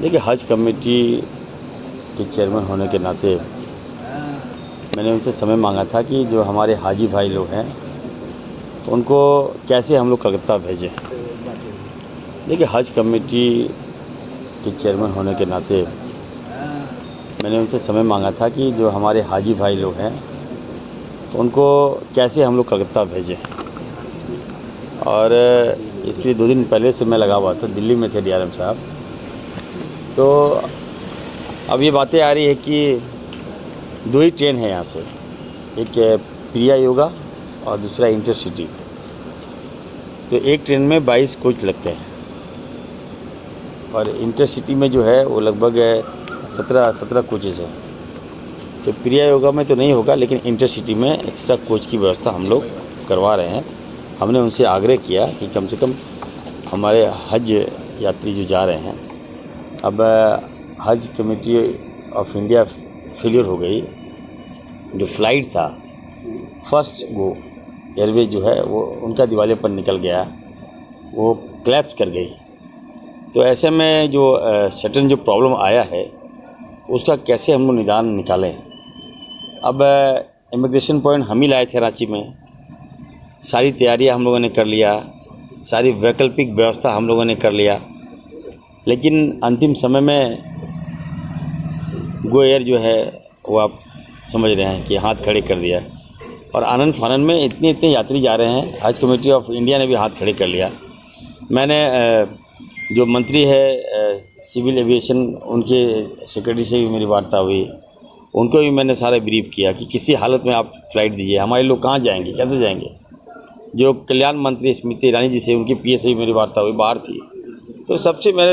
देखिए, हज कमेटी के चेयरमैन होने के नाते मैंने उनसे समय मांगा था कि जो हमारे हाजी भाई लोग हैं उनको कैसे हम लोग कलकत्ता भेजें। देखिए, हज कमेटी के चेयरमैन होने के नाते मैंने उनसे समय मांगा था कि जो हमारे हाजी भाई लोग हैं उनको कैसे हम लोग कलकत्ता भेजें। और इसके लिए 2 दिन पहले से मैं लगा हुआ था, दिल्ली में थे डीआरएम साहब। तो अब ये बातें आ रही है कि 2 ही ट्रेन है यहाँ से, एक प्रिया योगा और दूसरा इंटरसिटी। तो एक ट्रेन में 22 कोच लगते हैं और इंटरसिटी में जो है वो लगभग 17 कोचेज़ हैं। तो प्रिया योगा में तो नहीं होगा, लेकिन इंटरसिटी में एक्स्ट्रा कोच की व्यवस्था हम लोग करवा रहे हैं। हमने उनसे आग्रह किया कि कम से कम हमारे हज यात्री जो जा रहे हैं, अब हज कमेटी ऑफ इंडिया फेलियर हो गई। जो फ़्लाइट था फर्स्ट वो एयरवेज जो है वो उनका दिवालियापन निकल गया, वो क्लैप्स कर गई। तो ऐसे में जो सडन जो प्रॉब्लम आया है उसका कैसे हम लोग निदान निकालें। अब इमिग्रेशन पॉइंट हम ही लाए थे रांची में, सारी तैयारियां हम लोगों ने कर लिया, सारी वैकल्पिक व्यवस्था हम लोगों ने कर लिया, लेकिन अंतिम समय में गो एयर जो है वो आप समझ रहे हैं कि हाथ खड़े कर दिया। और आनन फानन में इतने यात्री जा रहे हैं, हज कमेटी ऑफ इंडिया ने भी हाथ खड़े कर लिया। मैंने जो मंत्री है सिविल एविएशन, उनके सेक्रेटरी से भी मेरी वार्ता हुई, उनको भी मैंने सारा ब्रीफ किया कि किसी हालत में आप फ़्लाइट दीजिए, हमारे लोग कहाँ जाएंगे, कैसे जाएंगे। जो कल्याण मंत्री स्मृति ईरानी जी से, उनकी पीए से भी मेरी वार्ता हुई, बाहर थी। तो सबसे मैंने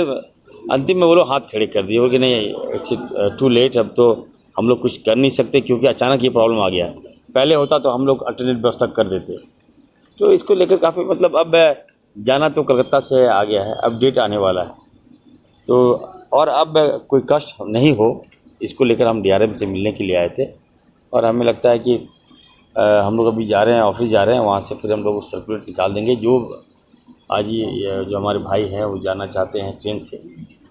अंतिम में वो लोग हाथ खड़े कर दिए, बोल कि नहीं, इट्स टू लेट, अब तो हम लोग कुछ कर नहीं सकते क्योंकि अचानक ये प्रॉब्लम आ गया। पहले होता तो हम लोग अल्टरनेट व्यवस्था कर देते। तो इसको लेकर काफ़ी मतलब अब जाना तो कलकत्ता से आ गया है, अब डेट आने वाला है। तो और अब कोई कष्ट नहीं हो, इसको लेकर हम डीआरएम से मिलने के लिए आए थे। और हमें लगता है कि हम लोग अभी जा रहे हैं, ऑफिस जा रहे हैं, वहाँ से फिर हम लोग सर्कुलेट निकाल देंगे। जो आज ये जो हमारे भाई हैं वो जाना चाहते हैं ट्रेन से,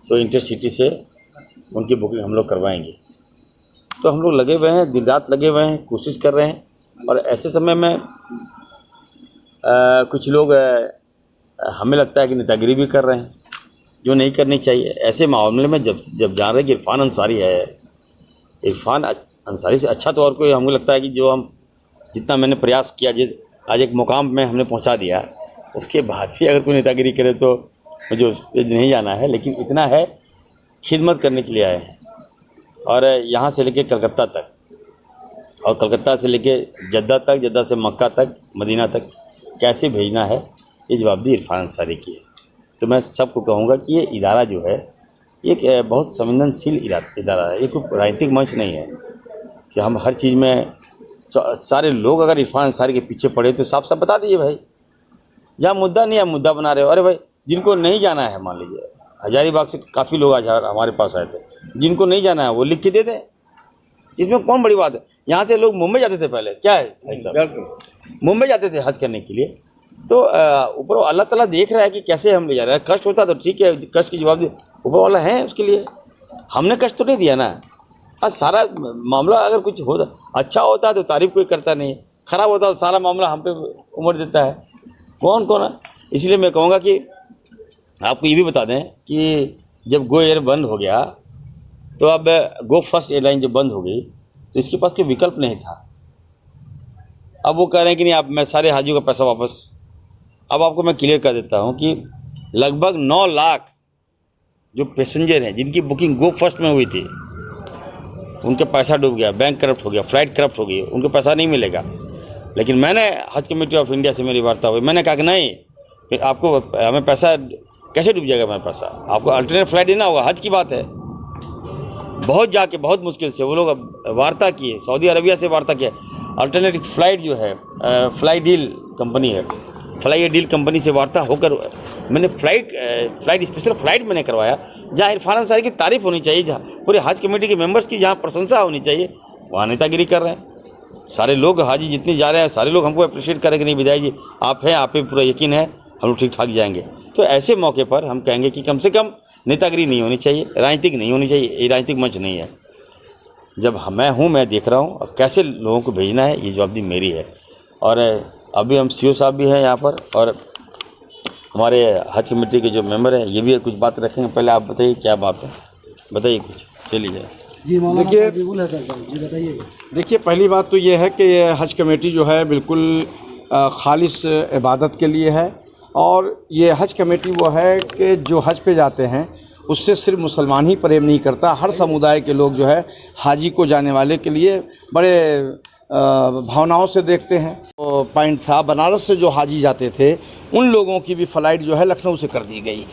तो इंटरसिटी से उनकी बुकिंग हम लोग करवाएंगे। तो हम लोग लगे हुए हैं, दिन रात लगे हुए हैं, कोशिश कर रहे हैं। और ऐसे समय में कुछ लोग हमें लगता है कि नेतागिरी भी कर रहे हैं, जो नहीं करनी चाहिए। ऐसे मामले में जब जान रहे हैं कि इरफान अंसारी है, इरफान अंसारी से अच्छा तो और कोई हमको लगता है कि जो हम जितना मैंने प्रयास किया, आज एक मुकाम में हमने पहुंचा दिया, उसके बाद भी अगर कोई नेतागिरी करे तो मुझे उस पर नहीं जाना है। लेकिन इतना है, खिदमत करने के लिए आए हैं। और यहाँ से लेके कलकत्ता तक, और कलकत्ता से लेके जद्दा तक, जद्दा से मक्का तक, मदीना तक कैसे भेजना है, ये जवाबदेही इरफान अंसारी की है। तो मैं सबको कहूँगा कि ये इदारा जो है एक बहुत संवेदनशील इदारा है, ये कोई राजनीतिक मंच नहीं है कि हम हर चीज़ में सारे लोग अगर इरफान अंसारी के पीछे पड़े तो साफ साफ बता दीजिए भाई, जहाँ मुद्दा नहीं है मुद्दा बना रहे हो। अरे भाई, जिनको नहीं जाना है, मान लीजिए हजारीबाग से काफ़ी लोग आज हमारे पास आए थे, जिनको नहीं जाना है वो लिख के दे दें, इसमें कौन बड़ी बात है। यहाँ से लोग मुंबई जाते थे पहले, क्या है भाई साहब, मुंबई जाते थे हज करने के लिए। तो ऊपर अल्लाह ताला देख रहा है कि कैसे हम ले जा रहे हैं। कष्ट होता तो ठीक है, कष्ट की जवाब ऊपर वाला है उसके लिए, हमने कष्ट तो नहीं दिया ना। आज सारा मामला अगर कुछ होता अच्छा होता है तो तारीफ कोई करता नहीं, ख़राब होता तो सारा मामला हम पे उमड़ देता है। कौन है। इसलिए मैं कहूँगा कि आपको ये भी बता दें कि जब गो एयर बंद हो गया, तो अब गो फर्स्ट एयरलाइन जब बंद हो गई तो इसके पास कोई विकल्प नहीं था। अब वो कह रहे हैं कि नहीं, आप मैं सारे हाजियों का पैसा वापस। अब आपको मैं क्लियर कर देता हूँ कि लगभग 9 लाख जो पैसेंजर हैं जिनकी बुकिंग गो फर्स्ट में हुई थी, उनका पैसा डूब गया, बैंक करप्ट हो गया, फ़्लाइट करप्ट हो गई, उनको पैसा नहीं मिलेगा। लेकिन मैंने हज कमेटी ऑफ इंडिया से मेरी वार्ता हुई, मैंने कहा कि नहीं, फिर आपको हमें पैसा कैसे डूब जाएगा, मेरा पैसा आपको अल्टरनेट फ़्लाइट देना होगा। हज की बात है, बहुत मुश्किल से वो लोग वार्ता किए, सऊदी अरबिया से वार्ता किया। अल्टरनेटिव फ़्लाइट जो है फ्लाई डील कंपनी है, फ्लाई डील कंपनी से वार्ता होकर मैंने फ़्लाइट स्पेशल फ़्लाइट मैंने करवाया, जहाँ इरफान अंसारी की तारीफ़ होनी चाहिए, जहाँ पूरे हज कमेटी के मेंबर्स की जहाँ प्रशंसा होनी चाहिए, वहाँ नेतागिरी कर रहे हैं। सारे लोग हाजी जितने जा रहे हैं, सारे लोग हमको अप्रिशिएट करेंगे, नहीं विदाई जी आप हैं, आप पे पूरा यकीन है हम लोग ठीक ठाक जाएंगे। तो ऐसे मौके पर हम कहेंगे कि कम से कम नेतागिरी नहीं होनी चाहिए, राजनीतिक नहीं होनी चाहिए, ये राजनीतिक मंच नहीं है। जब मैं देख रहा हूँ और कैसे लोगों को भेजना है, ये जवाबदेही मेरी है। और अभी हम सीओ साहब भी हैं यहाँ पर, और हमारे हज कमेटी के जो मेंबर हैं ये भी कुछ बात रखेंगे। पहले आप बताइए क्या बात है, बताइए कुछ, चलिए। जी बताइए। देखिए, पहली बात तो ये है कि हज कमेटी जो है बिल्कुल खालिस इबादत के लिए है, और ये हज कमेटी वो है कि जो हज पे जाते हैं उससे सिर्फ मुसलमान ही प्रेम नहीं करता, हर समुदाय के लोग जो है हाजी को जाने वाले के लिए बड़े भावनाओं से देखते हैं। तो पॉइंट था, बनारस से जो हाजी जाते थे उन लोगों की भी फ़्लाइट जो है लखनऊ से कर दी गई।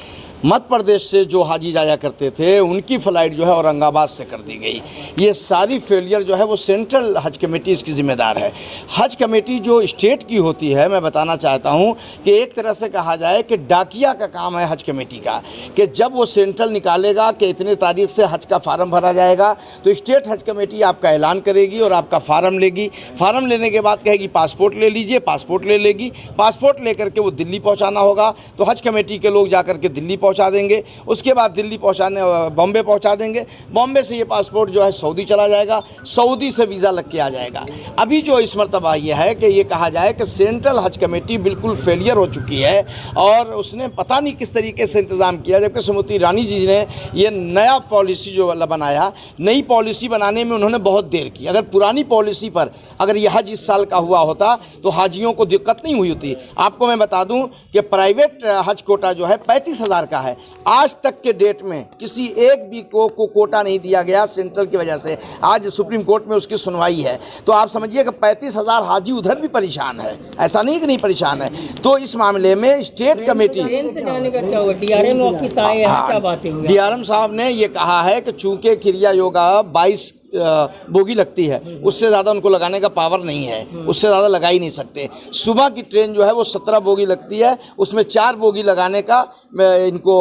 मध्य प्रदेश से जो हाजी जाया करते थे उनकी फ़्लाइट जो है औरंगाबाद से कर दी गई। ये सारी फेलियर जो है वो सेंट्रल हज कमेटी इसकी ज़िम्मेदार है। हज कमेटी जो स्टेट की होती है, मैं बताना चाहता हूँ कि एक तरह से कहा जाए कि डाकिया का काम है हज कमेटी का, कि जब वो सेंट्रल निकालेगा कि इतने तारीख से हज का फार्म भरा जाएगा तो स्टेट हज कमेटी आपका ऐलान करेगी और आपका फार्म लेगी। फार्म लेने के बाद कहेगी पासपोर्ट ले लीजिए, पासपोर्ट ले लेगी। पासपोर्ट लेकर के वो दिल्ली पहुँचाना होगा, तो हज कमेटी के लोग जा कर के दिल्ली पहुंचा देंगे। उसके बाद दिल्ली पहुंचाने बॉम्बे पहुंचा देंगे। बॉम्बे से ये पासपोर्ट जो है सऊदी चला जाएगा, सऊदी से वीज़ा लग के आ जाएगा। अभी जो इस मरतबा ये है कि ये कहा जाए कि सेंट्रल हज कमेटी बिल्कुल फेलियर हो चुकी है और उसने पता नहीं किस तरीके से इंतज़ाम किया, जबकि स्मृति ईरानी जी ने ये नया पॉलिसी जो बनाया, नई पॉलिसी बनाने में उन्होंने बहुत देर की। अगर पुरानी पॉलिसी पर अगर यह हज इस साल का हुआ होता तो हाजियों को दिक्कत नहीं हुई होती। आपको मैं बता दूं कि प्राइवेट हज कोटा जो है 35,000 का है। आज तक के डेट में किसी एक भी को कोटा नहीं दिया गया सेंट्रल की वजह से। आज सुप्रीम कोर्ट में उसकी सुनवाई है, तो आप समझिए कि 35,000 हाजी उधर भी परेशान है, ऐसा नहीं कि नहीं परेशान है। तो इस मामले में स्टेट कमेटी से जाने का क्या हुआ? डीआरएम ऑफिस आए हैं, क्या बातें हुई? डीआरएम साहब ने ये कहा है कि चूंकि क्रिया योगा 22 बोगी लगती है, उससे ज़्यादा उनको लगाने का पावर नहीं है, उससे ज़्यादा लगा ही नहीं सकते। सुबह की ट्रेन जो है वो 17 बोगी लगती है, उसमें 4 बोगी लगाने का इनको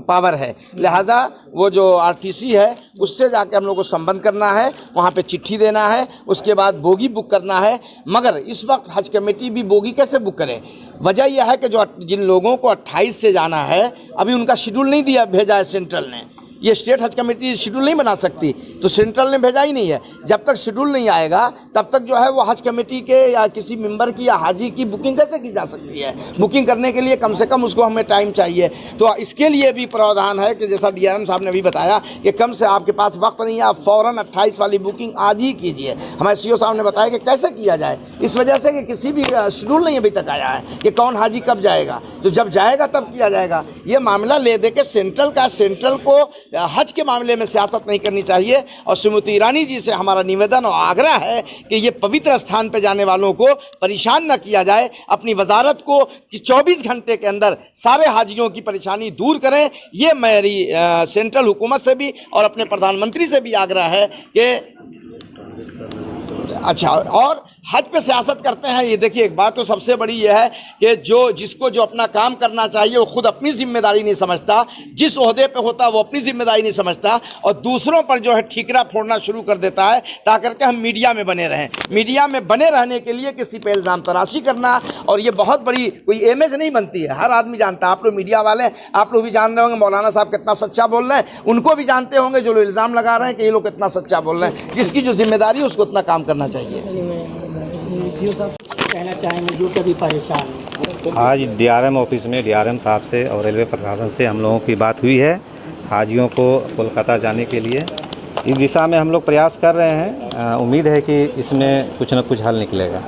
पावर है। लिहाजा वो जो आरटीसी है उससे जाके हम लोग को संबंध करना है, वहाँ पे चिट्ठी देना है, उसके बाद बोगी बुक करना है। मगर इस वक्त हज कमेटी भी बोगी कैसे बुक करे? वजह यह है कि जो जिन लोगों को 28 से जाना है अभी उनका शेड्यूल नहीं दिया भेजा है सेंट्रल ने। ये स्टेट हज कमेटी शेड्यूल नहीं बना सकती, तो सेंट्रल ने भेजा ही नहीं है। जब तक शेड्यूल नहीं आएगा तब तक जो है वो हज कमेटी के या किसी मेंबर की या हाजी की बुकिंग कैसे की जा सकती है? बुकिंग करने के लिए कम से कम उसको हमें टाइम चाहिए। तो इसके लिए भी प्रावधान है कि जैसा डीआरएम साहब ने भी बताया कि कम से आपके पास वक्त नहीं है, आप फ़ौरन 28 वाली बुकिंग आज ही कीजिए। हमारे सीओ साहब ने बताया कि कैसे किया जाए, इस वजह से कि किसी भी शेड्यूल नहीं अभी तक आया है कि कौन हाजी कब जाएगा, तो जब जाएगा तब किया जाएगा। ये मामला ले दे के सेंट्रल को हज के मामले में सियासत नहीं करनी चाहिए। और स्मृति ईरानी जी से हमारा निवेदन और आग्रह है कि ये पवित्र स्थान पर जाने वालों को परेशान न किया जाए। अपनी वजारत को कि 24 घंटे के अंदर सारे हाजियों की परेशानी दूर करें। ये मेरी सेंट्रल हुकूमत से भी और अपने प्रधानमंत्री से भी आग्रह है कि अच्छा, और हज पे सियासत करते हैं। ये देखिए, एक बात तो सबसे बड़ी ये है कि जिसको जो अपना काम करना चाहिए वो खुद अपनी जिम्मेदारी नहीं समझता, जिस ओहदे पे होता वो अपनी जिम्मेदारी नहीं समझता और दूसरों पर जो है ठीकरा फोड़ना शुरू कर देता है ताकि हम मीडिया में बने रहें। मीडिया में बने रहने के लिए किसी पे इल्ज़ाम तराशी करना, और ये बहुत बड़ी कोई इमेज नहीं बनती है। हर आदमी जानता है, आप लोग मीडिया वाले आप लोग भी जान रहे होंगे मौलाना साहब कितना सच्चा बोल रहे हैं, उनको भी जानते होंगे जो लोग इल्ज़ाम लगा रहे हैं कि ये लोग कितना सच्चा बोल रहे हैं। जिसकी जो जिम्मेदारी है उसको उतना काम करना चाहिए। सीओ साहब कहना चाहेंगे जो कभी परेशान? आज डीआरएम ऑफिस में डीआरएम साहब से और रेलवे प्रशासन से हम लोगों की बात हुई है हाजियों को कोलकाता जाने के लिए। इस दिशा में हम लोग प्रयास कर रहे हैं। उम्मीद है कि इसमें कुछ न कुछ हल निकलेगा।